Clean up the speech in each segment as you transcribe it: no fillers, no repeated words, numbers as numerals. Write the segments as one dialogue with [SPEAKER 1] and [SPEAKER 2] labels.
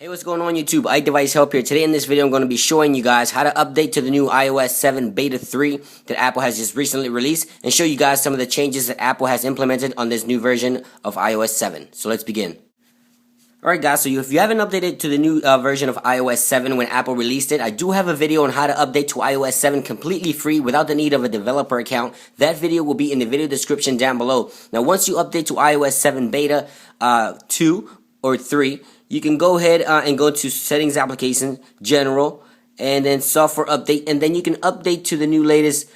[SPEAKER 1] Hey, what's going on YouTube? iDevice Help here. Today in this video I'm going to be showing you guys how to update to the new iOS 7 Beta 3 that Apple has just recently released and show you guys some of the changes that Apple has implemented on this new version of iOS 7. So let's begin. Alright guys, so if you haven't updated to the new version of iOS 7 when Apple released it, I do have a video on how to update to iOS 7 completely free without the need of a developer account. That video will be in the video description down below. Now once you update to iOS 7 Beta 2 or 3, you can go ahead and go to Settings, Applications, General, and then Software Update, and then you can update to the new latest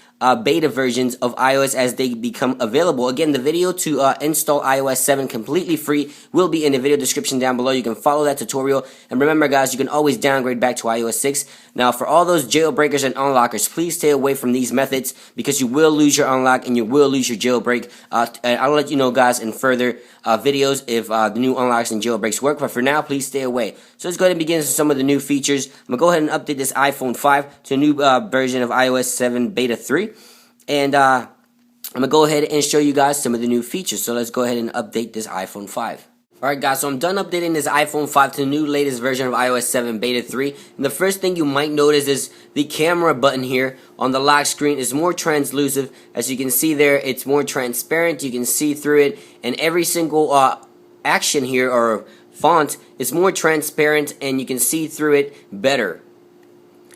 [SPEAKER 1] beta versions of iOS as they become available. Again, the video to install iOS 7 completely free will be in the video description down below. You can follow that tutorial, and remember guys, you can always downgrade back to iOS 6. Now for all those jailbreakers and unlockers, please stay away from these methods because you will lose your unlock and you will lose your jailbreak. And I'll let you know guys in further videos if the new unlocks and jailbreaks work, but for now please stay away. So let's go ahead and begin with some of the new features. I'm going to go ahead and update this iPhone 5 to a new version of iOS 7 Beta 3. And I'm going to go ahead and show you guys some of the new features. So let's go ahead and update this iPhone 5. Alright guys, so I'm done updating this iPhone 5 to the new latest version of iOS 7 Beta 3. And the first thing you might notice is the camera button here on the lock screen is more translucent. As you can see there, it's more transparent. You can see through it. And every single action here or font is more transparent and you can see through it better.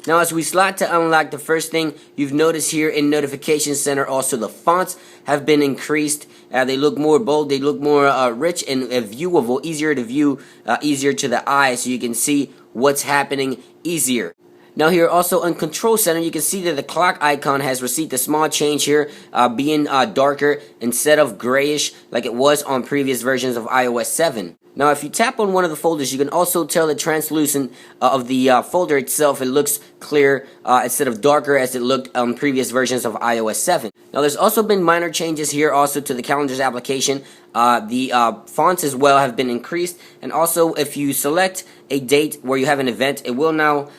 [SPEAKER 1] Now as we slide to unlock, the first thing you've noticed here in Notification Center, also the fonts have been increased. They look more bold, they look more rich and viewable, easier to view, easier to the eye, so you can see what's happening easier. Now here also on Control Center, you can see that the clock icon has received a small change here, being darker instead of grayish like it was on previous versions of iOS 7. Now if you tap on one of the folders, you can also tell the translucent of the folder itself. It looks clear instead of darker as it looked on previous versions of iOS 7. Now there's also been minor changes here also to the Calendars application. The fonts as well have been increased, and also if you select a date where you have an event, it will now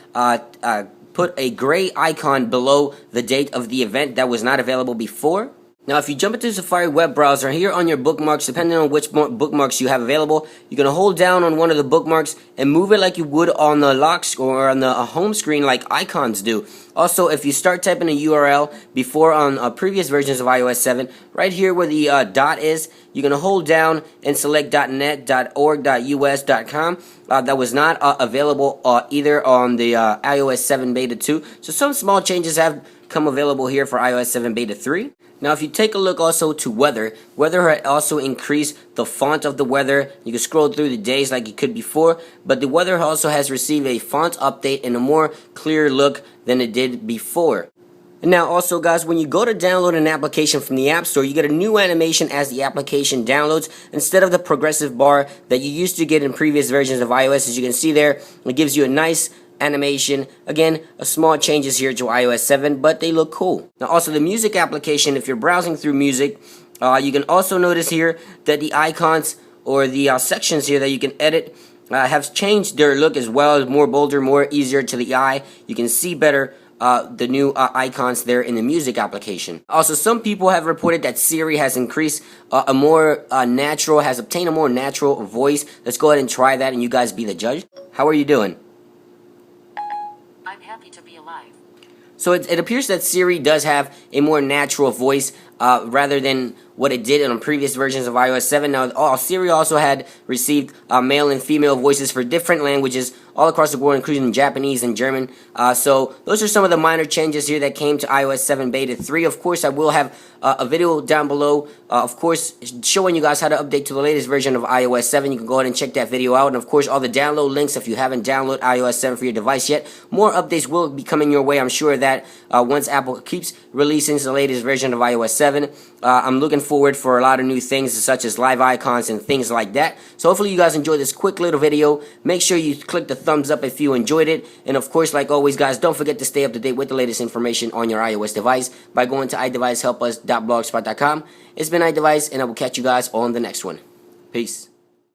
[SPEAKER 1] put a gray icon below the date of the event that was not available before. Now if you jump into Safari web browser, here on your bookmarks, depending on which bookmarks you have available, you're going to hold down on one of the bookmarks and move it like you would on the lock or on the home screen like icons do. Also, if you start typing a URL before on previous versions of iOS 7, right here where the dot is, you're going to hold down and select .net, .org, .us, .com. That was not available either on the iOS 7 Beta 2. So some small changes have come available here for iOS 7 Beta 3. Now if you take a look also to weather had also increased the font of the weather. You can scroll through the days like you could before, but the weather also has received a font update and a more clear look than it did before. And now also guys, when you go to download an application from the App Store, you get a new animation as the application downloads instead of the progressive bar that you used to get in previous versions of iOS. As you can see there, it gives you a nice animation. Again, a small changes here to iOS 7, but they look cool. Now also the music application, if you're browsing through music, you can also notice here that the icons or the sections here that you can edit have changed their look as well, as more bolder, more easier to the eye. You can see better the new icons there in the music application. Also, some people have reported that Siri has increased obtained a more natural voice. Let's go ahead and try that and you guys be the judge. How are you doing?
[SPEAKER 2] I'm happy to be alive.
[SPEAKER 1] So it appears that Siri does have a more natural voice rather than what it did on previous versions of iOS 7. Now, Siri also had received male and female voices for different languages all across the world, including Japanese and German. So those are some of the minor changes here that came to iOS 7 Beta 3. Of course, I will have a video down below, of course, showing you guys how to update to the latest version of iOS 7. You can go ahead and check that video out. And of course, all the download links if you haven't downloaded iOS 7 for your device yet. More updates will be coming your way. I'm sure that once Apple keeps releasing the latest version of iOS 7, I'm looking forward for a lot of new things such as live icons and things like that. So hopefully you guys enjoyed this quick little video. Make sure you click the thumbs up if you enjoyed it. And of course, like always guys, don't forget to stay up to date with the latest information on your iOS device by going to iDeviceHelpUs.blogspot.com. It's been iDevice, and I will catch you guys on the next one. Peace.